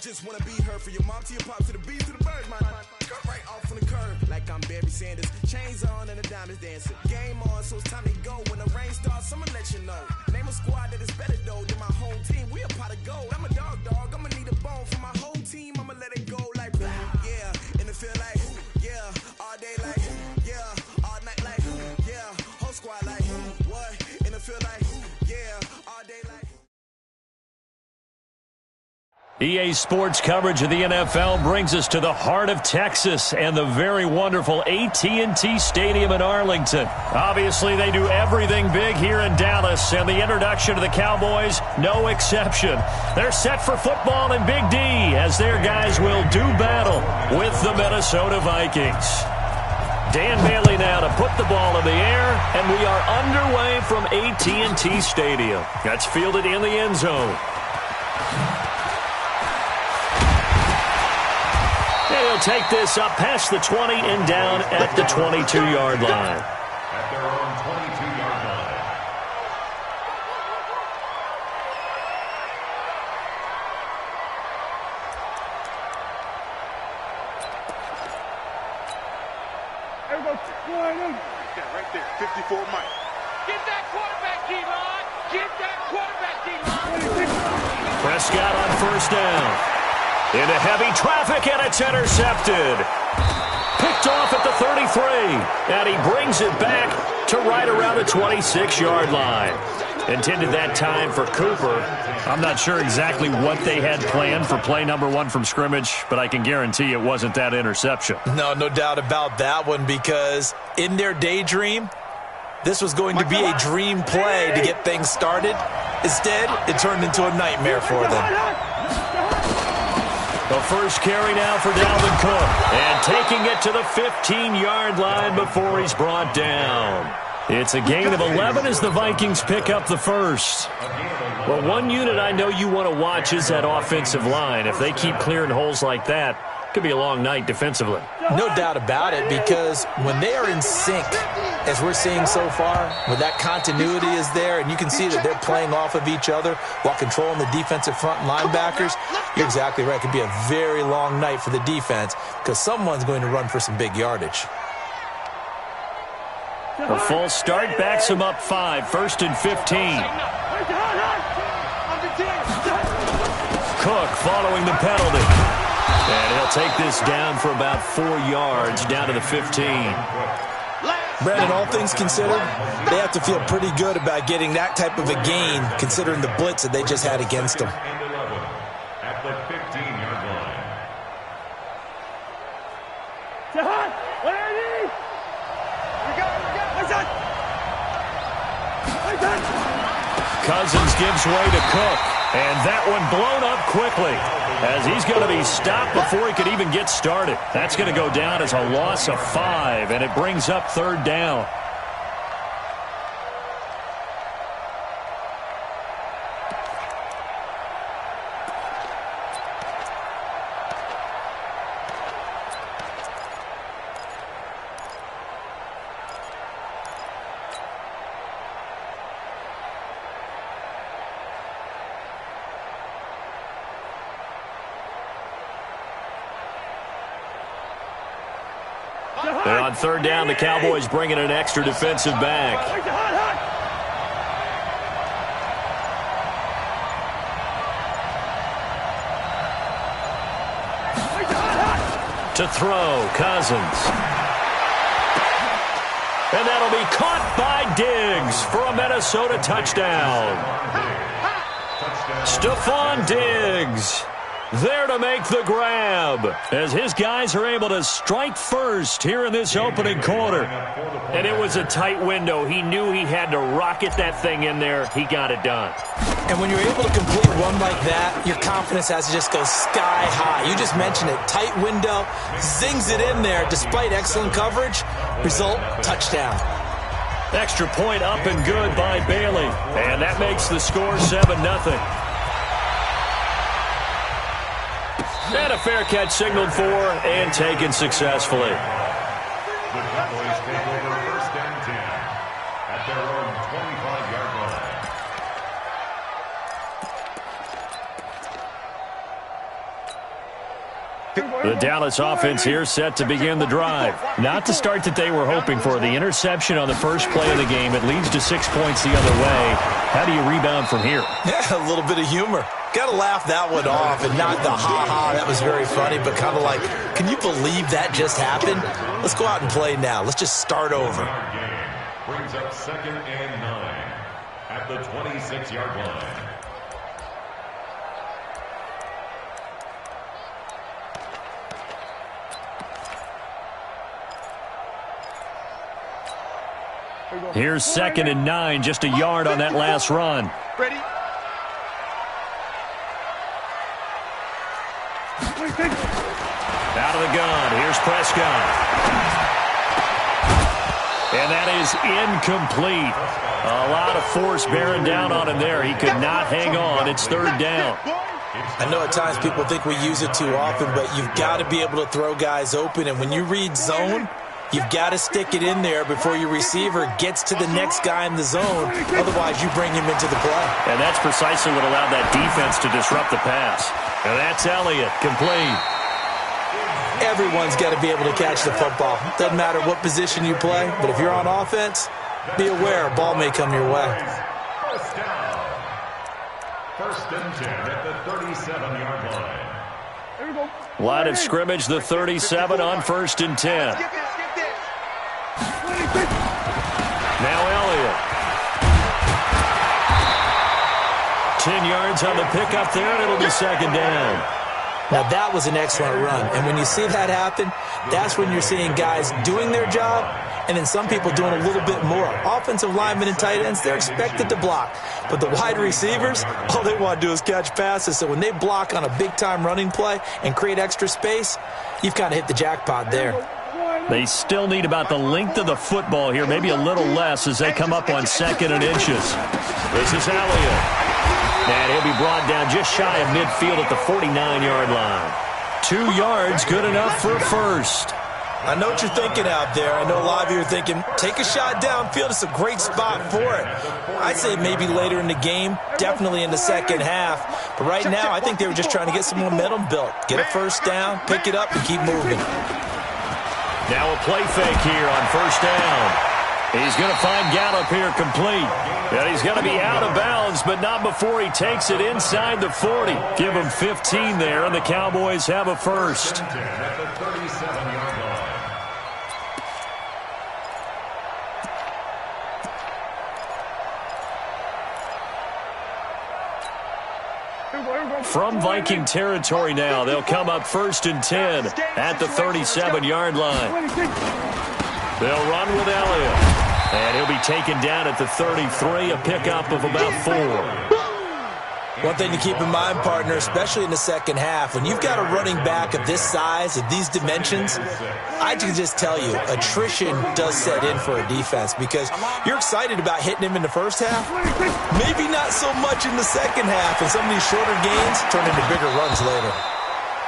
just wanna be heard. For your mom to your pop to the beat to the bird, man. Cut right off on the curb like I'm Barry Sanders. Chains on and the diamonds dancing. Game on, so it's time to go. When the rain starts, I'ma let you know. Name a squad that is better though than my whole team. We a pot of gold. I'm a dog. I'ma need a bone for my whole team. I'ma let it go like yeah. In the field like yeah. All day like yeah. All night like yeah. Whole squad like what? In the field like yeah. All day like. EA Sports coverage of the NFL brings us to the heart of Texas and the very wonderful AT&T Stadium in Arlington. Obviously, they do everything big here in Dallas, and the introduction to the Cowboys, no exception. They're set for football in Big D as their guys will do battle with the Minnesota Vikings. Dan Bailey now to put the ball in the air, and we are underway from AT&T Stadium. That's fielded in the end zone. He'll take this up past the 20 and down at the 22-yard line. At their own 22-yard line. Right there, 54 Mike. Get that quarterback, D-line. Get that quarterback, D-line. Prescott on first down. Into heavy traffic, and it's intercepted. Picked off at the 33, and he brings it back to right around the 26-yard line. Intended that time for Cooper. I'm not sure exactly what they had planned for play number one from scrimmage, but I can guarantee it wasn't that interception. No doubt about that one, because in their daydream, this was going to be a dream play to get things started. Instead, it turned into a nightmare for them. The first carry now for Dalvin Cook, and taking it to the 15-yard line before he's brought down. It's a gain of 11 as the Vikings pick up the first. Well, one unit I know you want to watch is that offensive line. If they keep clearing holes like that, it could be a long night defensively. No doubt about it, because when they are in sync, as we're seeing so far, when that continuity is there, and you can see that they're playing off of each other while controlling the defensive front linebackers, you're exactly right. It could be a very long night for the defense because someone's going to run for some big yardage. A false start backs him up 5, first and 15. Cook following the penalty. And he'll take this down for about 4 yards, down to the 15. Brandon, all things considered, they have to feel pretty good about getting that type of a gain, considering the blitz that they just had against them. At the 15-yard line. Cousins gives way to Cook, and that one blown up quickly as he's going to be stopped before he could even get started. That's going to go down as a loss of 5, and it brings up third down. And on third down, the Cowboys bring in an extra defensive back. To throw, Cousins. And that'll be caught by Diggs for a Minnesota touchdown. Stephon Diggs there to make the grab as his guys are able to strike first here in this opening quarter. And it was a tight window. He knew he had to rocket that thing in there. He got it done. And when you're able to complete one like that, your confidence has to just go sky high. You just mentioned it. Tight window, zings it in there despite excellent coverage. Result, touchdown. Extra point up and good by Bailey. And that makes the score 7-0. And a fair catch signaled for and taken successfully. The Cowboys take over first and 10 at their own 25-yard line. The Dallas offense here set to begin the drive. Not the start that they were hoping for. The interception on the first play of the game. It leads to 6 points the other way. How do you rebound from here? Yeah, a little bit of humor. Got to laugh that one off, and not the ha-ha, that was very funny, but kind of like, can you believe that just happened? Let's go out and play now. Let's just start over. Brings up 2nd and 9 at the 26-yard line. Here's 2nd and 9, just a yard on that last run. Ready? Out of the gun, here's Prescott. And that is incomplete. A lot of force bearing down on him there. He could not hang on. It's 3rd down. I know at times people think we use it too often, but you've got to be able to throw guys open. And when you read zone, you've got to stick it in there before your receiver gets to the next guy in the zone. Otherwise, you bring him into the play. And that's precisely what allowed that defense to disrupt the pass. And that's Elliott, complete. Everyone's got to be able to catch the football. Doesn't matter what position you play, but if you're on offense, be aware a ball may come your way. First down. 1st and 10 at the 37-yard line. Line of scrimmage, the 37 on 1st and 10. Now Elliott. 10 yards on the pickup there, and it'll be 2nd down. Now, that was an excellent run. And when you see that happen, that's when you're seeing guys doing their job and then some people doing a little bit more. Offensive linemen and tight ends, they're expected to block. But the wide receivers, all they want to do is catch passes. So when they block on a big-time running play and create extra space, you've kind of hit the jackpot there. They still need about the length of the football here, maybe a little less as they come up on 2nd and inches. This is Elliott. And he'll be brought down just shy of midfield at the 49-yard line. 2 yards, good enough for a first. I know what you're thinking out there. I know a lot of you are thinking, take a shot downfield. It's a great spot for it. I'd say maybe later in the game, definitely in the second half. But right now, I think they were just trying to get some momentum built. Get a first down, pick it up, and keep moving. Now a play fake here on 1st down. He's going to find Gallup here complete. And he's going to be out of bounds, but not before he takes it inside the 40. Give him 15 there, and the Cowboys have a first. From Viking territory now, they'll come up 1st and 10 at the 37-yard line. They'll run with Elliott. And he'll be taken down at the 33, a pickup of about 4. One thing to keep in mind, partner, especially in the second half, when you've got a running back of this size, of these dimensions, I can just tell you, attrition does set in for a defense because you're excited about hitting him in the first half, maybe not so much in the second half, and some of these shorter gains turn into bigger runs later.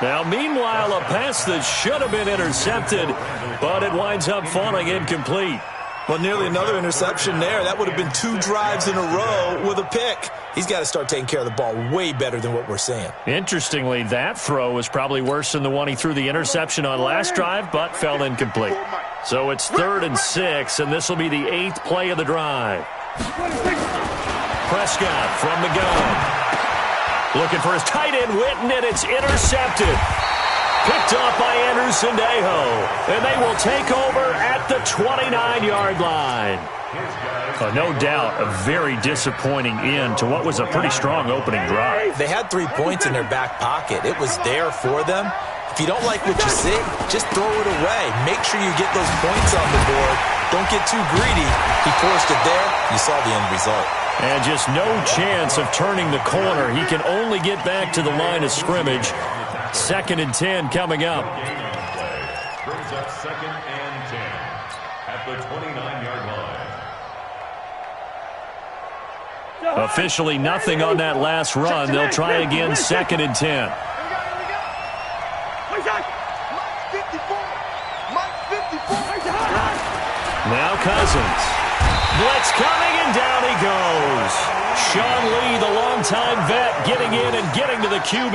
Now, meanwhile, a pass that should have been intercepted, but it winds up falling incomplete. Well, nearly another interception there. That would have been 2 drives in a row with a pick. He's got to start taking care of the ball way better than what we're seeing. Interestingly, that throw was probably worse than the one he threw the interception on last drive, but fell incomplete. So it's 3rd and 6, and this will be the 8th play of the drive. Prescott from the gun. Looking for his tight end, Witten, and it's intercepted. Picked off by Anderson-Dejo, and they will take over at the 29-yard line. No doubt, a very disappointing end to what was a pretty strong opening drive. They had 3 points in their back pocket. It was there for them. If you don't like what you see, just throw it away. Make sure you get those points on the board. Don't get too greedy. He forced it there. You saw the end result. And just no chance of turning the corner. He can only get back to the line of scrimmage. 2nd and 10 coming up. Brings up 2nd and 10 at the 29-yard line. Officially nothing on that last run. They'll try again 2nd and 10. Now Cousins. Blitz coming, And down he goes. Sean Lee, the longtime vet, getting in and getting to the QB.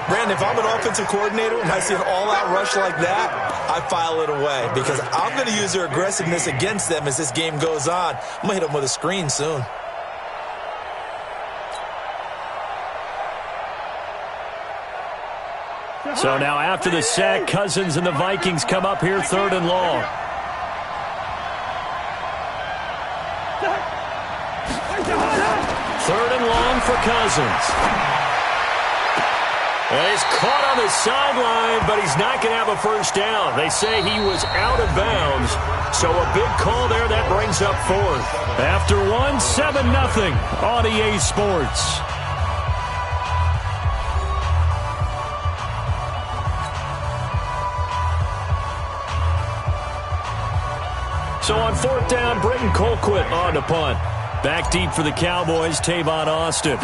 Brandon, if I'm an offensive coordinator and I see an all-out rush like that, I file it away because I'm going to use their aggressiveness against them as this game goes on. I'm going to hit them with a screen soon. So now after the sack, Cousins and the Vikings come up here 3rd and long. Third and long for Cousins. And he's caught on the sideline, but he's not going to have a first down. They say he was out of bounds. So a big call there that brings up 4th. After 1, 7-0 on EA Sports. So on 4th down, Britton Colquitt on to punt. Back deep for the Cowboys, Tavon Austin.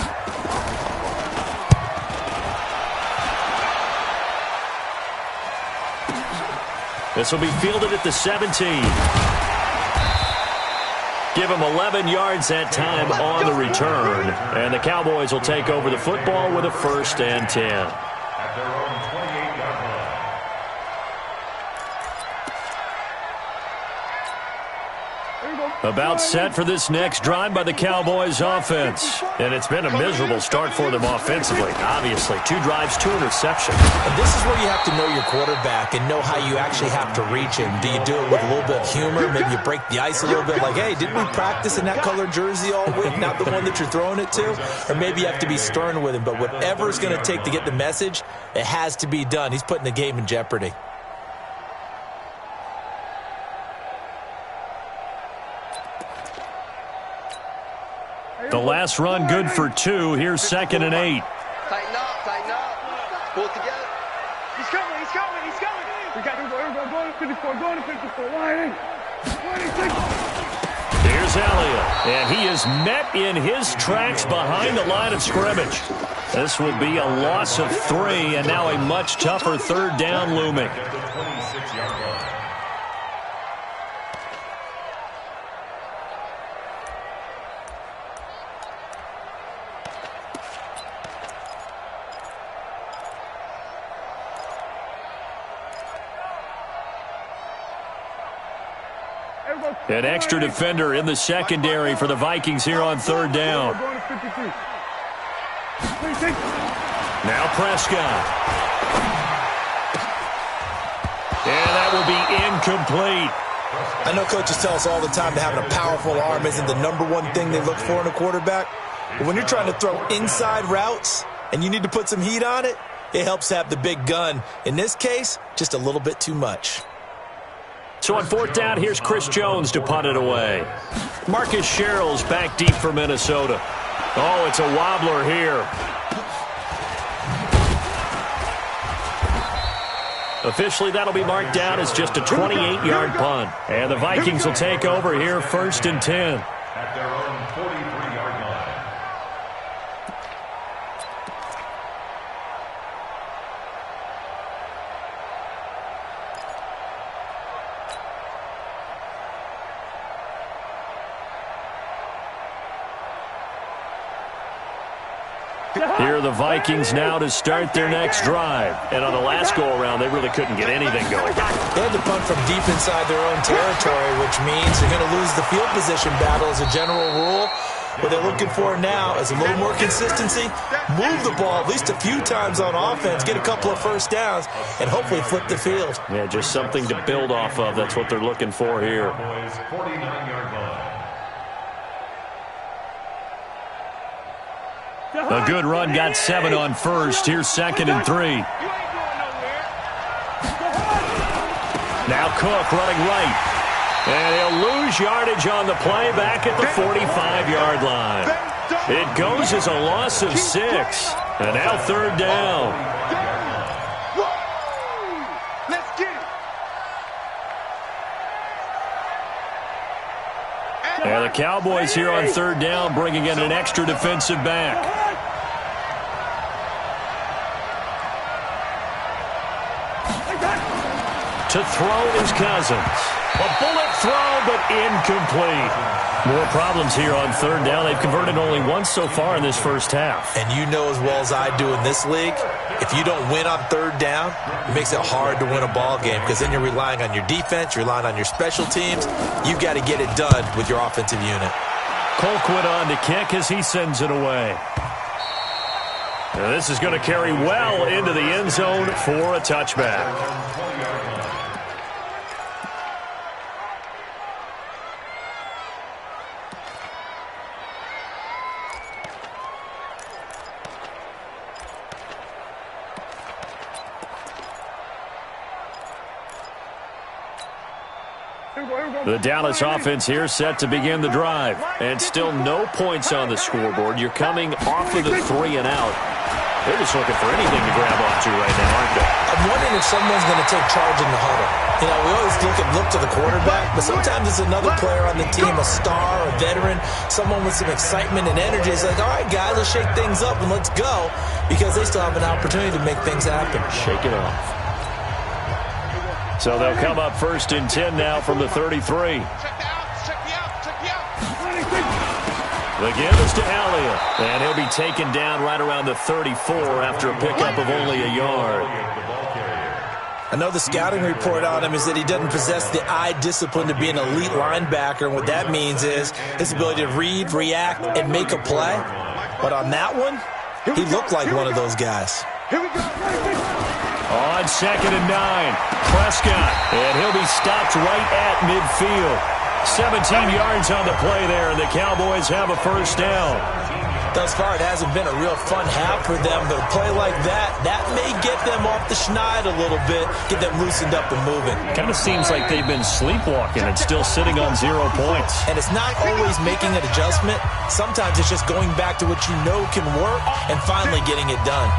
This will be fielded at the 17. Give him 11 yards that time on the return. And the Cowboys will take over the football with a 1st and 10. At their own 28-yard line. About set for this next drive by the Cowboys offense. And it's been a miserable start for them offensively. Obviously, 2 drives, 2 interceptions. And this is where you have to know your quarterback and know how you actually have to reach him. Do you do it with a little bit of humor? Maybe you break the ice a little bit like, hey, didn't we practice in that colored jersey all week, not the one that you're throwing it to? Or maybe you have to be stern with him. But whatever it's going to take to get the message, it has to be done. He's putting the game in jeopardy. The last run good for 2. Here's 2nd and 8. Tighten up. Pull it together. He's coming. We got him going to 54, going to 54. Wide. Here's Elliott, and he is met in his tracks behind the line of scrimmage. This will be a loss of 3, and now a much tougher 3rd down looming. At the 26-yard line. An extra defender in the secondary for the Vikings here on 3rd down. Now Prescott. And that will be incomplete. I know coaches tell us all the time that having a powerful arm isn't the #1 thing they look for in a quarterback. But when you're trying to throw inside routes and you need to put some heat on it, it helps to have the big gun. In this case, just a little bit too much. So on 4th down, here's Chris Jones to punt it away. Marcus Sherrill's back deep for Minnesota. Oh, it's a wobbler here. Officially, that'll be marked down as just a 28-yard punt. And the Vikings will take over here 1st and 10. At their own 43-yard line. Here are the Vikings now to start their next drive. And on the last go-around, they really couldn't get anything going. They had to punt from deep inside their own territory, which means they're going to lose the field position battle as a general rule. What they're looking for now is a little more consistency, move the ball at least a few times on offense, get a couple of first downs, and hopefully flip the field. Yeah, just something to build off of. That's what they're looking for here. Cowboys 49-yard line. A good run got 7 on 1st. Here's 2nd and 3. Now Cook running right. And he'll lose yardage on the play back at the 45-yard line. It goes as a loss of 6. And now 3rd down. Let's get it. And the Cowboys here on 3rd down bringing in an extra defensive back. To throw is Cousins. A bullet throw, but incomplete. More problems here on third down. They've converted only once so far in this first half. And you know as well as I do in this league, if you don't win on third down, it makes it hard to win a ball game because then you're relying on your defense, you're relying on your special teams. You've got to get it done with your offensive unit. Colquitt on to kick as he sends it away. And this is going to carry well into the end zone for a touchback. The Dallas offense here set to begin the drive. And still no points on the scoreboard. You're coming off of the 3 and out. They're just looking for anything to grab onto right now, aren't they? I'm wondering if someone's going to take charge in the huddle. You know, we always look to the quarterback, but sometimes it's another player on the team, a star, a veteran, someone with some excitement and energy. It's like, all right, guys, let's shake things up and let's go, because they still have an opportunity to make things happen. Shake it off. So they'll come up 1st and 10 now from the 33. The give is to Elliott, and he'll be taken down right around the 34 after a pickup of only a yard. I know the scouting report on him is that he doesn't possess the eye discipline to be an elite linebacker, and what that means is his ability to read, react, and make a play. But on that one, he looked like one of those guys. On 2nd and 9, Prescott, and he'll be stopped right at midfield. 17 yards on the play there, and the Cowboys have a first down. Thus far, it hasn't been a real fun half for them, but a play like that may get them off the schneid a little bit, get them loosened up and moving. Kind of seems like they've been sleepwalking and still sitting on 0 points. And it's not always making an adjustment. Sometimes it's just going back to what you know can work and finally getting it done.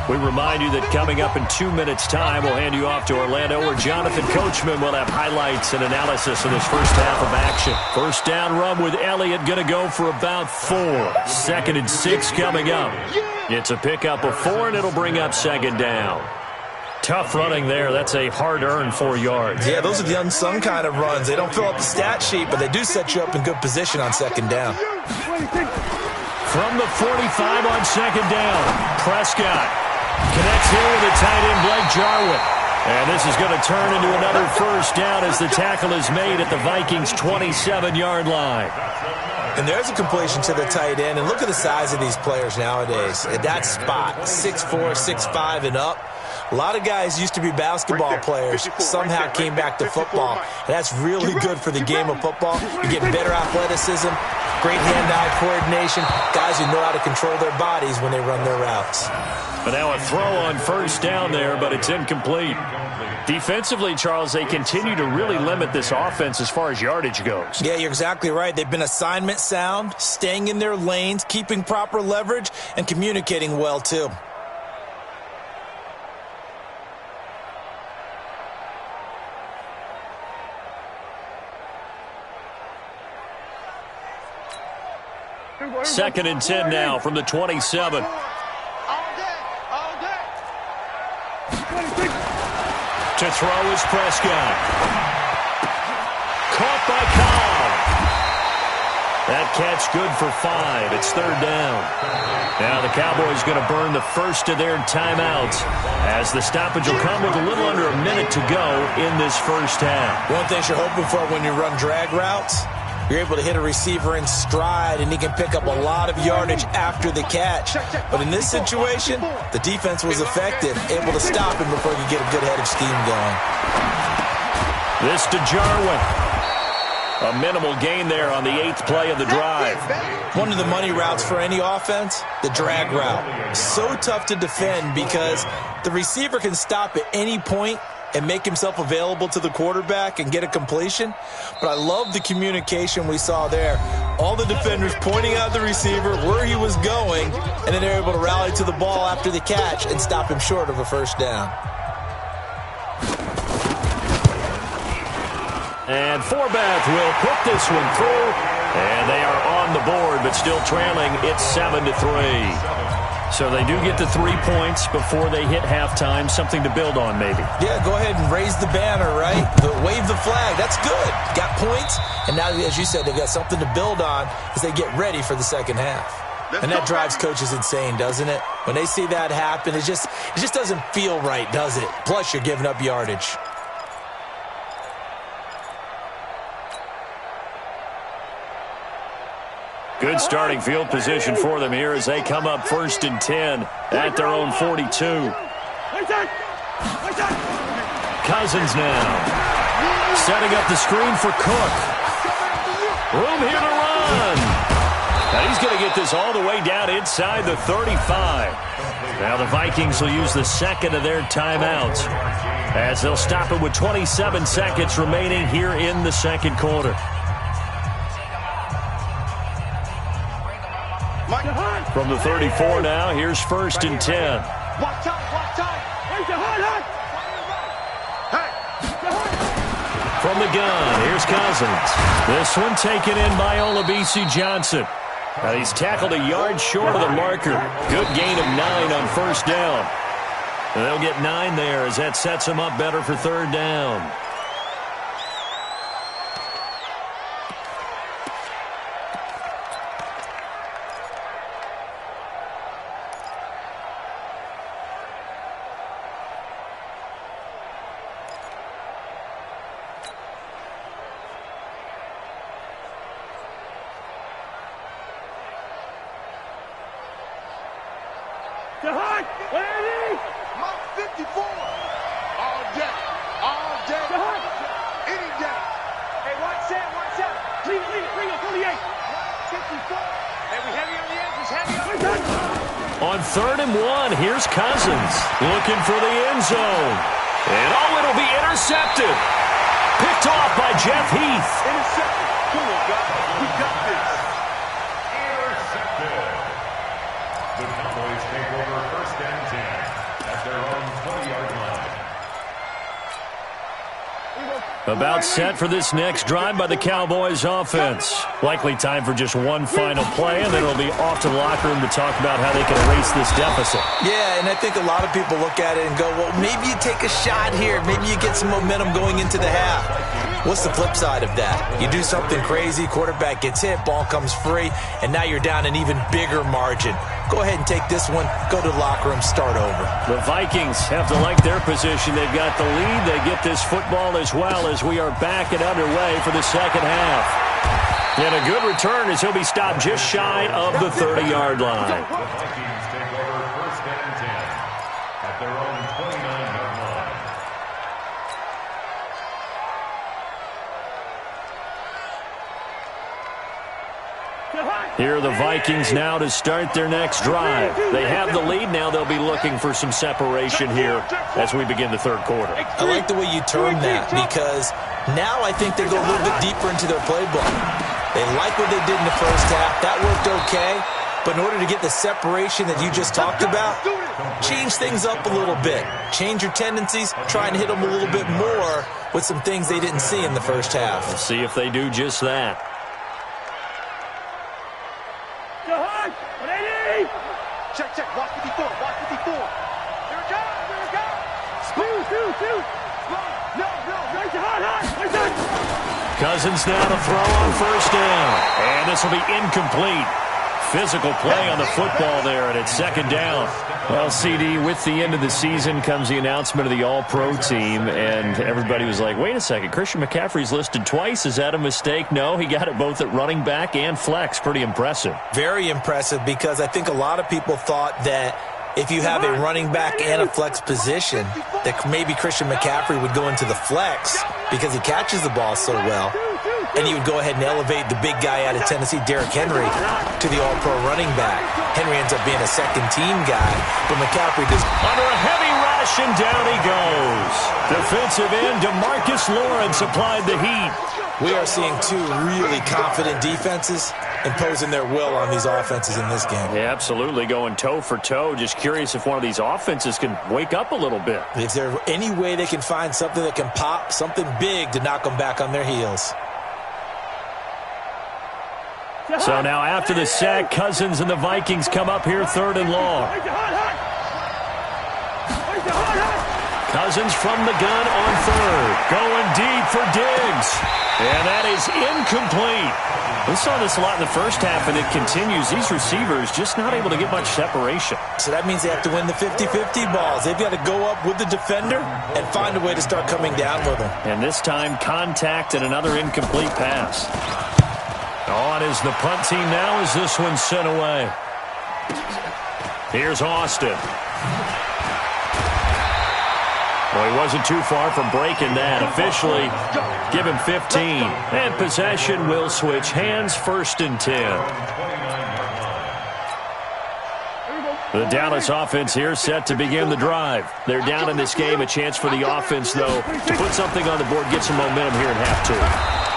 We remind you that coming up in 2 minutes' time, we'll hand you off to Orlando, where Jonathan Coachman will have highlights and analysis of this first half of action. First down run with Elliott, going to go for about 4. 2nd and 6 coming up. It's a pickup of 4, and it'll bring up 2nd down. Tough running there. That's a hard-earned 4 yards. Yeah, those are the unsung kind of runs. They don't fill up the stat sheet, but they do set you up in good position on 2nd down. From the 45 on 2nd down, Prescott connects here with a tight end, Blake Jarwin. And this is going to turn into another first down as the tackle is made at the Vikings' 27-yard line. And there's a completion to the tight end. And look at the size of these players nowadays. At that spot, 6'4", 6'5", and up. A lot of guys used to be basketball players, somehow came back to football. And that's really good for the game of football. You get better athleticism, great hand-eye coordination, guys who know how to control their bodies when they run their routes. But now a throw on first down there, but it's incomplete. Defensively, Charles, they continue to really limit this offense as far as yardage goes. Yeah, you're exactly right. They've been assignment sound, staying in their lanes, keeping proper leverage, and communicating well, too. Second and 10 now from the 27. To throw is Prescott. Caught by Cobb. That catch good for 5. It's 3rd down. Now the Cowboys going to burn the first of their timeouts as the stoppage will come with a little under a minute to go in this first half. One thing you're hoping for when you run drag routes, you're able to hit a receiver in stride, and he can pick up a lot of yardage after the catch. But in this situation, the defense was effective, able to stop him before he could get a good head of steam going. This to Jarwin. A minimal gain there on the 8th play of the drive. One of the money routes for any offense, the drag route. So tough to defend because the receiver can stop at any point and make himself available to the quarterback and get a completion. But I love the communication we saw there. All the defenders pointing out the receiver, where he was going, and then they're able to rally to the ball after the catch and stop him short of a first down. And Forbath will put this one through. And they are on the board, but still trailing. It's 7-3. So they do get the 3 points before they hit halftime, something to build on maybe. Yeah, go ahead and raise the banner, right? Wave the flag. That's good. Got points, and now, as you said, they've got something to build on as they get ready for the second half. And that drives coaches insane, doesn't it? When they see that happen, it just doesn't feel right, does it? Plus, you're giving up yardage. Good starting field position for them here as they come up 1st and 10 at their own 42. Cousins now. Setting up the screen for Cook. Room here to run. Now he's going to get this all the way down inside the 35. Now the Vikings will use the second of their timeouts as they'll stop it with 27 seconds remaining here in the second quarter. From the 34 now, here's 1st and 10. From the gun, here's Cousins. This one taken in by Olabisi Johnson. Now he's tackled a yard short of the marker. Good gain of 9 on 1st down. And they'll get 9 there as that sets them up better for 3rd down. On 3rd and 1, here's Cousins looking for the end zone. And it'll be intercepted. Picked off by Jeff Heath. Intercepted. Come on, guys. We got this. Intercepted. The Cowboys take over 1st and 10 at their own 20-yard line. About set for this next drive by the Cowboys offense. Likely time for just one final play, and then it'll be off to the locker room to talk about how they can erase this deficit. Yeah, and I think a lot of people look at it and go, well, maybe you take a shot here. Maybe you get some momentum going into the half. What's the flip side of that? You do something crazy, quarterback gets hit, ball comes free, and now you're down an even bigger margin. Go ahead and take this one, go to the locker room, start over. The Vikings have to like their position. They've got the lead. They get this football as well as we are back and underway for the second half. And a good return as he'll be stopped just shy of the 30-yard line. The Vikings take over 1st and 10 at their own 29-yard line. Here are the Vikings now to start their next drive. They have the lead. Now they'll be looking for some separation here as we begin the 3rd quarter. I like the way you term that because now I think they go a little bit deeper into their playbook. They like what they did in the 1st half. That worked okay. But in order to get the separation that you just talked about, change things up a little bit. Change your tendencies. Try and hit them a little bit more with some things they didn't see in the 1st half. We'll see if they do just that. Check. Watch 54. Watch 54. Here it goes. Here it goes. Two. No. Right to hard. Cousins now to throw on 1st down. And this will be incomplete. Physical play on the football there, and it's 2nd down. Well, CD, with the end of the season comes the announcement of the All-Pro team, and everybody was like, wait a second, Christian McCaffrey's listed twice. Is that a mistake? No, he got it both at running back and flex. Pretty impressive. Very impressive because I think a lot of people thought that if you have a running back and a flex position, that maybe Christian McCaffrey would go into the flex because he catches the ball so well. And he would go ahead and elevate the big guy out of Tennessee, Derrick Henry, to the all-pro running back. Henry ends up being a second-team guy, but McCaffrey does. Under a heavy rush, and down he goes. Defensive end DeMarcus Lawrence applied the heat. We are seeing two really confident defenses imposing their will on these offenses in this game. Yeah, absolutely, going toe for toe. Just curious if one of these offenses can wake up a little bit. Is there any way they can find something that can pop, something big to knock them back on their heels? So now after the sack, Cousins and the Vikings come up here 3rd and long. Cousins from the gun on 3rd. Going deep for Diggs. And that is incomplete. We saw this a lot in the first half, and it continues. These receivers just not able to get much separation. So that means they have to win the 50-50 balls. They've got to go up with the defender and find a way to start coming down with them. And this time, contact and another incomplete pass. On is the punt team now as this one's sent away. Here's Austin. Well, he wasn't too far from breaking that. Officially, give him 15. And possession will switch hands, 1st and 10. The Dallas offense here set to begin the drive. They're down in this game. A chance for the offense, though, to put something on the board, get some momentum here in half 2.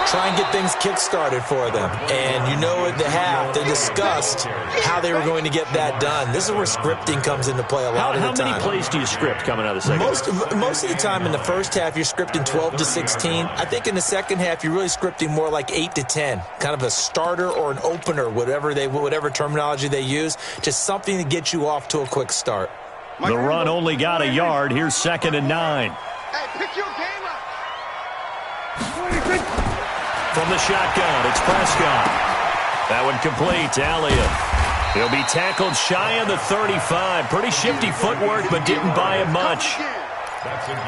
Try and get things kick-started for them. And you know at the half, they discussed how they were going to get that done. This is where scripting comes into play a lot of the time. How many plays do you script coming out of the second half? Most of the time in the first half, you're scripting 12 to 16. I think in the second half, you're really scripting more like 8 to 10. Kind of a starter or an opener, whatever terminology they use. Just something to get you off to a quick start. The run only got a yard. Here's 2nd and 9. Hey, pick your game up. From the shotgun, it's Prescott. That one complete to Elliott. He'll be tackled shy of the 35. Pretty shifty footwork, but didn't buy him much.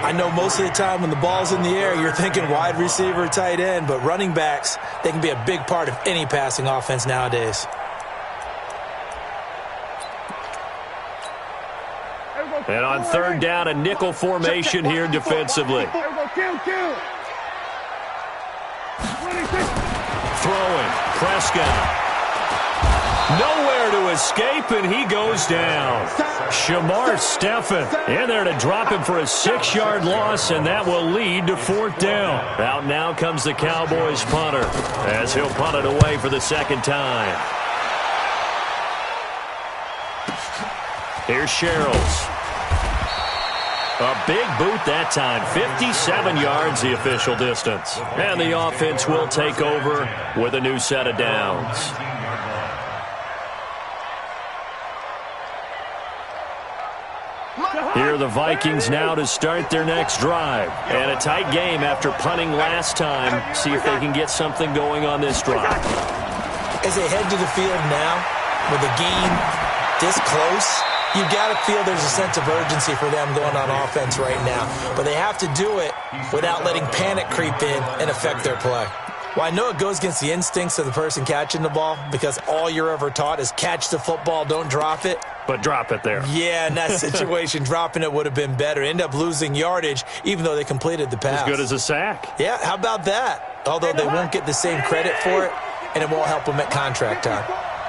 I know most of the time when the ball's in the air, you're thinking wide receiver, tight end, but running backs, they can be a big part of any passing offense nowadays. And on 3rd down, a nickel formation here defensively. Throwing, Prescott. Nowhere to escape, and he goes down. Shamar Stephen in there to drop him for a 6-yard loss, and that will lead to 4th down. Out now comes the Cowboys punter, as he'll punt it away for the 2nd time. Here's Sherrills. A big boot that time, 57 yards the official distance. And the offense will take over with a new set of downs. Here are the Vikings now to start their next drive. And a tight game after punting last time. See if they can get something going on this drive. As they head to the field now, with the game this close, you've got to feel there's a sense of urgency for them going on offense right now. But they have to do it without letting panic creep in and affect their play. Well, I know it goes against the instincts of the person catching the ball because all you're ever taught is catch the football, don't drop it. But drop it there. Yeah, in that situation, dropping it would have been better. End up losing yardage even though they completed the pass. As good as a sack. Yeah, how about that? Although they won't get the same credit for it, and it won't help them at contract time.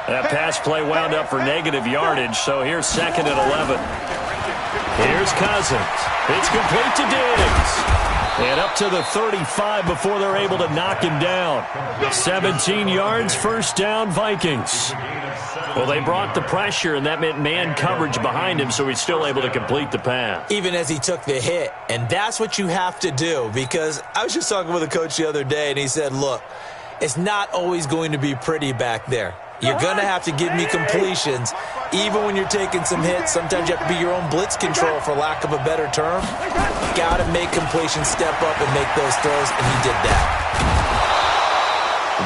That pass play wound up for negative yardage, so here's 2nd and 11. Here's Cousins. It's complete to Diggs. And up to the 35 before they're able to knock him down. 17 yards, 1st down, Vikings. Well, they brought the pressure, and that meant man coverage behind him, so he's still able to complete the pass. Even as he took the hit. And that's what you have to do, because I was just talking with a coach the other day, and he said, look, it's not always going to be pretty back there. You're going to have to give me completions. Even when you're taking some hits, sometimes you have to be your own blitz control, for lack of a better term. Got to make completions, step up, and make those throws, and he did that.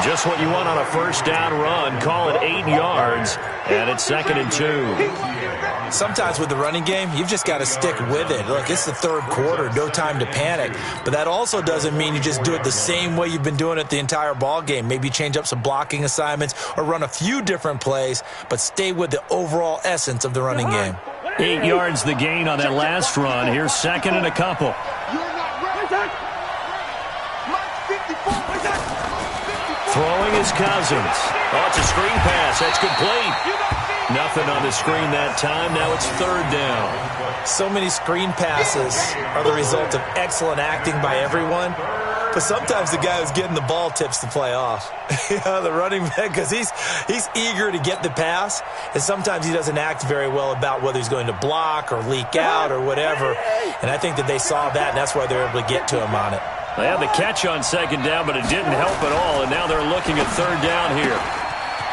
Just what you want on a 1st down run. Call it 8 yards, and it's 2nd and 2. Sometimes with the running game, you've just got to stick with it. Look, it's the 3rd quarter, no time to panic. But that also doesn't mean you just do it the same way you've been doing it the entire ball game. Maybe change up some blocking assignments or run a few different plays, but stay with the overall essence of the running game. 8 yards the gain on that last run. Here's 2nd and a couple. Throwing is Cousins. Oh, it's a screen pass. That's complete. Nothing on the screen that time. Now it's 3rd down. So many screen passes are the result of excellent acting by everyone. But sometimes the guy who's getting the ball tips the play off. The running back, because he's eager to get the pass, and sometimes he doesn't act very well about whether he's going to block or leak out or whatever. And I think that they saw that, and that's why they're able to get to him on it. They had the catch on 2nd down, but it didn't help at all, and now they're looking at 3rd down here.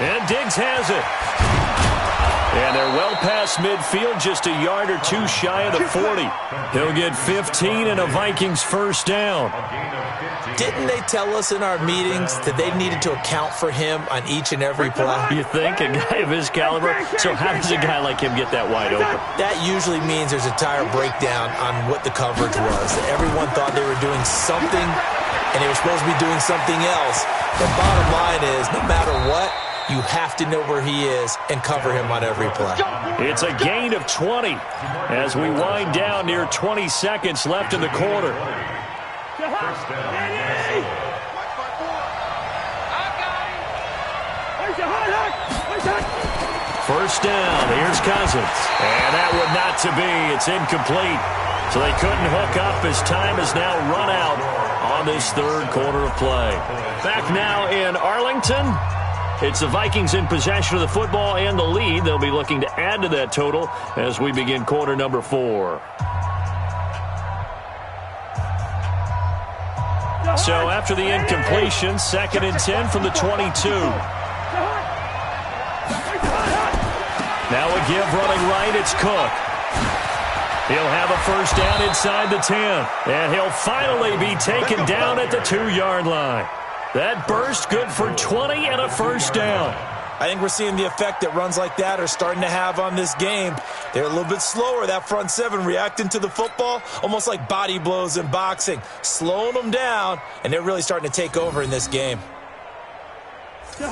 And Diggs has it. And they're well past midfield, just a yard or two shy of the 40. He'll get 15 and a Vikings first down. Didn't they tell us in our meetings that they needed to account for him on each and every play? You think? A guy of his caliber? So how does a guy like him get that wide open? That usually means there's a tire breakdown on what the coverage was. Everyone thought they were doing something, and they were supposed to be doing something else. The bottom line is, no matter what, you have to know where he is and cover him on every play. It's a gain of 20 as we wind down near 20 seconds left in the quarter. First down, here's Cousins. And that would not to be. It's incomplete. So they couldn't hook up as time has now run out on this third quarter of play. Back now in Arlington. It's the Vikings in possession of the football and the lead. They'll be looking to add to that total as we begin quarter number 4. So after the incompletion, 2nd and 10 from the 22. Now a give running right, it's Cook. He'll have a first down inside the 10. And he'll finally be taken down at the 2-yard line. That burst good for 20 and a first down. I think we're seeing the effect that runs like that are starting to have on this game. They're a little bit slower, that front 7, reacting to the football, almost like body blows in boxing, slowing them down, and they're really starting to take over in this game.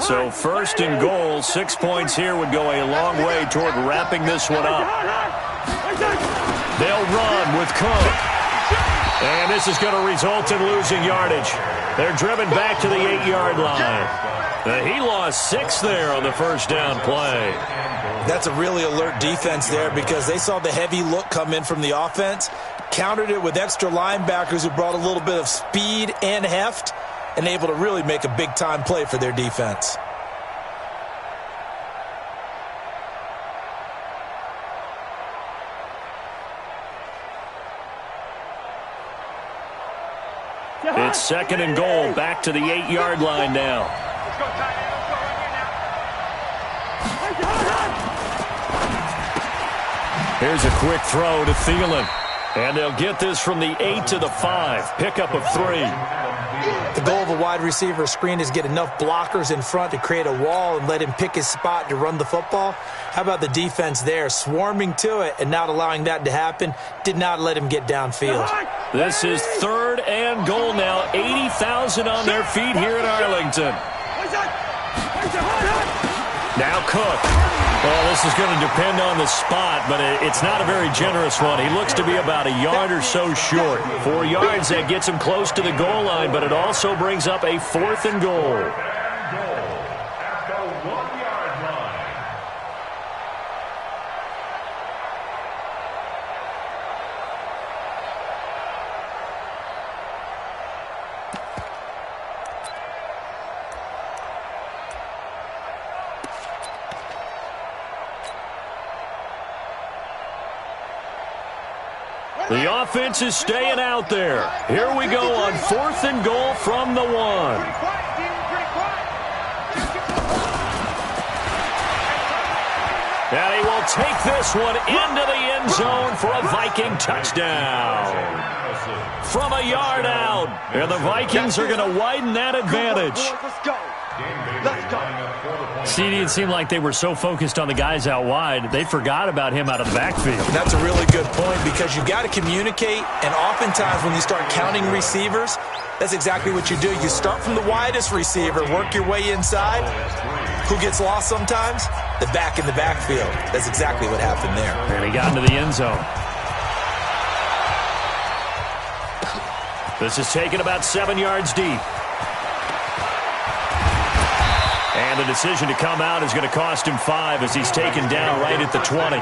So first and goal, 6 points here would go a long way toward wrapping this one up. They'll run with Cook. And this is going to result in losing yardage. They're driven back to the 8-yard line. He lost 6 there on the first down play. That's a really alert defense there because they saw the heavy look come in from the offense, countered it with extra linebackers who brought a little bit of speed and heft, and able to really make a big-time play for their defense. It's 2nd and goal, back to the 8-yard line now. Here's a quick throw to Thielen. And they'll get this from the 8 to the 5. Pickup of 3. The goal of a wide receiver screen is get enough blockers in front to create a wall and let him pick his spot to run the football. How about the defense there, swarming to it and not allowing that to happen? Did not let him get downfield. This is 3rd and goal now. 80,000 on their feet here in Arlington. Now Cook. Well, this is going to depend on the spot, but it's not a very generous one. He looks to be about a yard or so short. 4 yards, that gets him close to the goal line, but it also brings up a 4th and goal. The offense is staying out there. Here we go on 4th and goal from the 1. And he will take this one into the end zone for a Viking touchdown. From a yard out. And the Vikings are going to widen that advantage. Let's go. CD, it seemed like they were so focused on the guys out wide, they forgot about him out of the backfield. That's a really good point because you got to communicate, and oftentimes when you start counting receivers, that's exactly what you do. You start from the widest receiver, work your way inside. Who gets lost sometimes? The back in the backfield. That's exactly what happened there. And he got into the end zone. This is taken about 7 yards deep. And the decision to come out is going to cost him 5 as he's taken down right at the 20.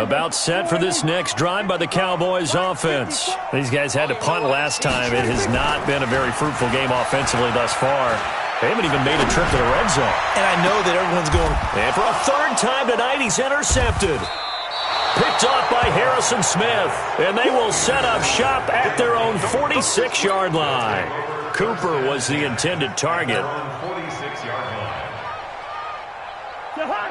About set for this next drive by the Cowboys offense. These guys had to punt last time. It has not been a very fruitful game offensively thus far. They haven't even made a trip to the red zone. And I know that everyone's going. And for a third time tonight, he's intercepted. Picked off by Harrison Smith. And they will set up shop at their own 46-yard line. Cooper was the intended target.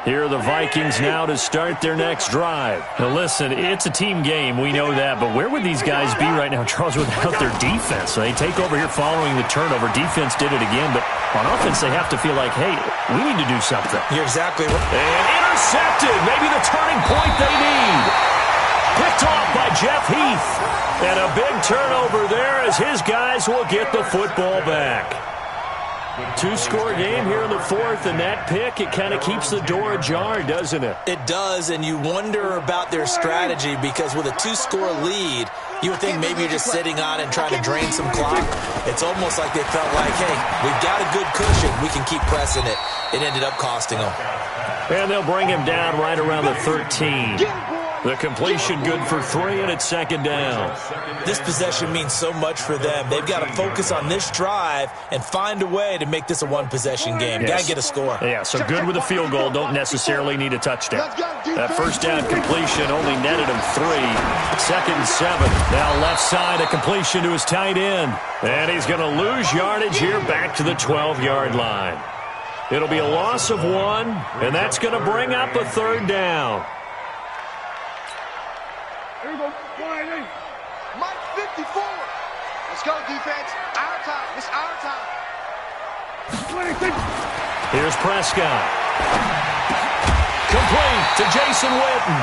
Here are the Vikings now to start their next drive. Now listen, it's a team game, we know that, but where would these guys be right now, Charles, without their defense? They take over here following the turnover. Defense did it again, but on offense they have to feel like, hey, we need to do something. You're exactly right. And intercepted, maybe the turning point they need. Picked off by Jeff Heath. And a big turnover there as his guys will get the football back. Two-score game here in the fourth, and that pick, it kind of keeps the door ajar, doesn't it? It does, and you wonder about their strategy because with a two-score lead, you would think maybe you're just sitting on and trying to drain some clock. It's almost like they felt like, hey, we've got a good cushion. We can keep pressing it. It ended up costing them. And they'll bring him down right around the 13. The completion good for 3, and it's second down. This possession means so much for them. They've got to focus on this drive and find a way to make this a one-possession game. Yes. Got to get a score. Yeah, so good with a field goal. Don't necessarily need a touchdown. That first down completion only netted him 3. Second and 7. Now left side, a completion to his tight end. And he's going to lose yardage here back to the 12-yard line. It'll be a loss of 1, and that's going to bring up a third down. Here we go. Mike 54. Let's go, defense. Our time. It's our time. Here's Prescott. Complete to Jason Witten.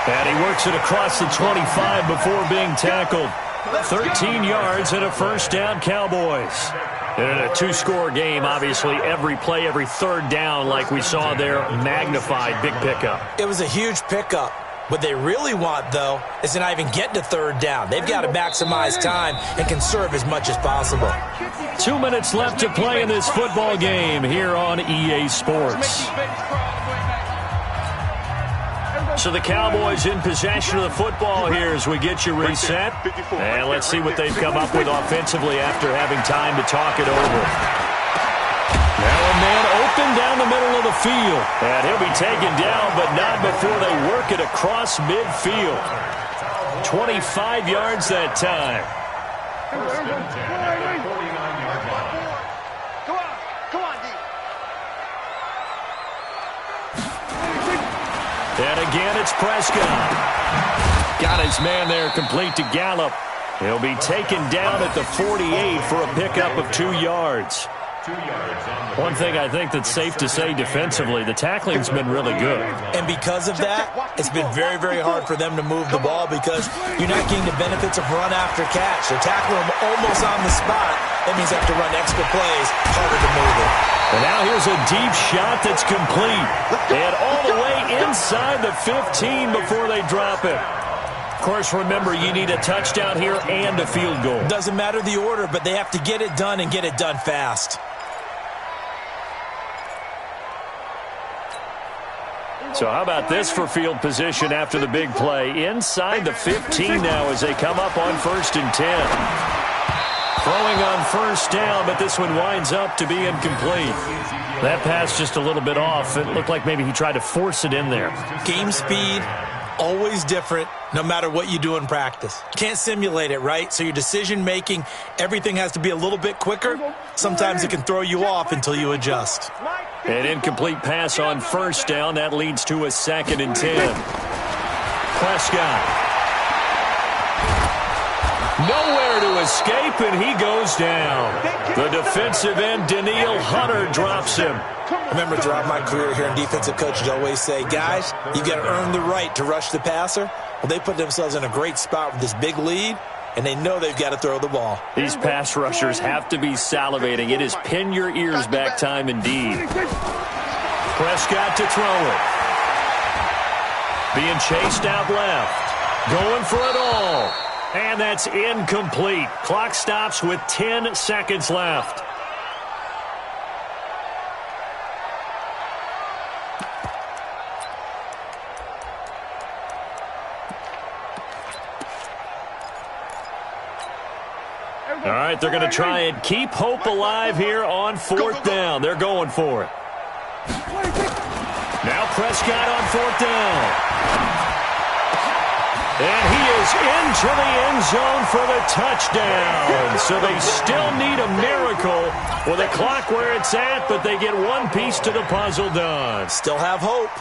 And he works it across the 25 before being tackled. 13 yards and a first down, Cowboys. And in a two-score game, obviously every play, every third down, like we saw there, magnified, big pickup. It was a huge pickup. What they really want, though, is to not even get to third down. They've got to maximize time and conserve as much as possible. 2 minutes left to play in this football game here on EA Sports. So the Cowboys in possession of the football here as we get you reset. And let's see what they've come up with offensively after having time to talk it over. Now a man open down the middle of the field. And he'll be taken down, but not before they work it across midfield. 25 yards that time. Come on, D. And again, it's Prescott. Got his man there complete to Gallup. He'll be taken down at the 48 for a pickup of 2 yards. One thing I think that's safe to say defensively, the tackling's been really good. And because of that, it's been very, very hard for them to move the ball because you're not getting the benefits of run after catch. They're tackling them almost on the spot. That means they have to run extra plays, harder to move it. And now here's a deep shot that's complete. And all the way inside the 15 before they drop it. Of course, remember, you need a touchdown here and a field goal. Doesn't matter the order, but they have to get it done and get it done fast. So how about this for field position after the big play? Inside the 15 now as they come up on 1st and 10. Throwing on first down, but this one winds up to be incomplete. That pass just a little bit off. It looked like maybe he tried to force it in there. Game speed, always different, no matter what you do in practice. Can't simulate it, right? So your decision-making, everything has to be a little bit quicker. Sometimes it can throw you off until you adjust. An incomplete pass on first down. That leads to a 2nd and 10. Prescott. Nowhere to escape, and he goes down. The defensive end, Daniil Hunter, drops him. I remember throughout my career here in defensive coaches always say, guys, you've got to earn the right to rush the passer. Well, they put themselves in a great spot with this big lead, and they know they've got to throw the ball. These pass rushers have to be salivating. It is pin your ears back time indeed. Prescott to throw it. Being chased out left. Going for it all. And that's incomplete. Clock stops with 10 seconds left. All right, they're going to try and keep hope alive here on fourth down. They're going for it. Now Prescott on fourth down. And he is into the end zone for the touchdown. So they still need a miracle with the clock where it's at, but they get one piece to the puzzle done. Still have hope.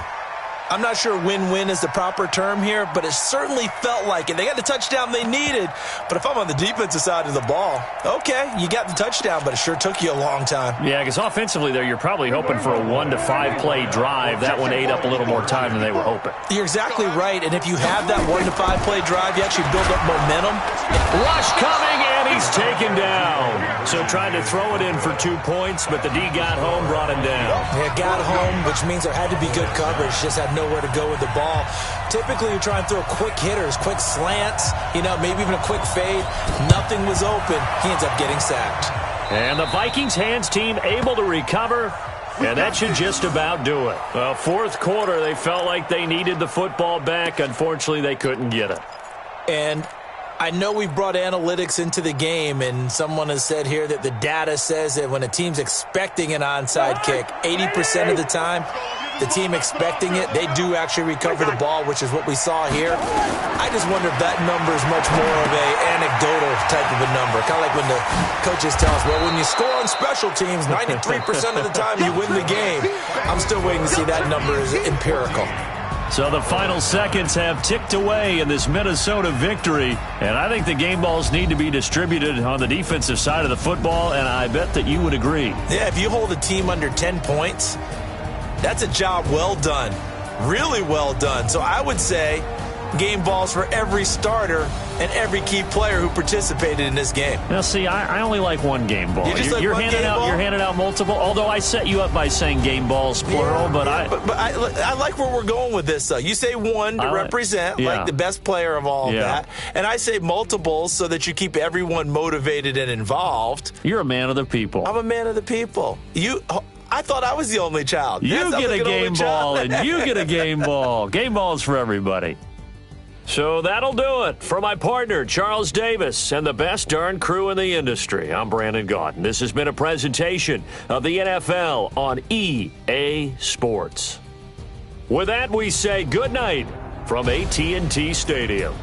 I'm not sure win-win is the proper term here, but it certainly felt like it. They got the touchdown they needed, but if I'm on the defensive side of the ball, okay, you got the touchdown, but it sure took you a long time. Yeah, because offensively there, you're probably hoping for a 1 to 5 play drive. That one ate up a little more time than they were hoping. You're exactly right, and if you have that 1 to 5 play drive, you actually build up momentum. Rush coming, and he's taken down. So tried to throw it in for 2 points, but the D got home, brought him down. Yeah, got home, which means there had to be good coverage. Just had nowhere to go with the ball. Typically, you try and throw quick hitters, quick slants, maybe even a quick fade. Nothing was open. He ends up getting sacked. And the Vikings hands team able to recover, and that should just about do it. Fourth quarter, they felt like they needed the football back. Unfortunately, they couldn't get it. And I know we've brought analytics into the game, and someone has said here that the data says that when a team's expecting an onside kick, 80% of the time, the team expecting it, they do actually recover the ball, which is what we saw here. I just wonder if that number is much more of a anecdotal type of a number. Kind of like when the coaches tell us, well, when you score on special teams, 93% of the time you win the game. I'm still waiting to see that number is empirical. So the final seconds have ticked away in this Minnesota victory, and I think the game balls need to be distributed on the defensive side of the football, and I bet that you would agree. Yeah, if you hold a team under 10 points, that's a job well done, really well done. So I would say game balls for every starter and every key player who participated in this game. Now, see, I only like one game ball. You're handing out multiple, although I set you up by saying game balls, plural. But I like where we're going with this, though. You say one to represent, like the best player of all of that. And I say multiples so that you keep everyone motivated and involved. You're a man of the people. I'm a man of the people. I thought I was the only child. You get a game ball, and you get a game ball. Game balls for everybody. So that'll do it. For my partner, Charles Davis, and the best darn crew in the industry, I'm Brandon Gaudin. This has been a presentation of the NFL on EA Sports. With that, we say good night from AT&T Stadium.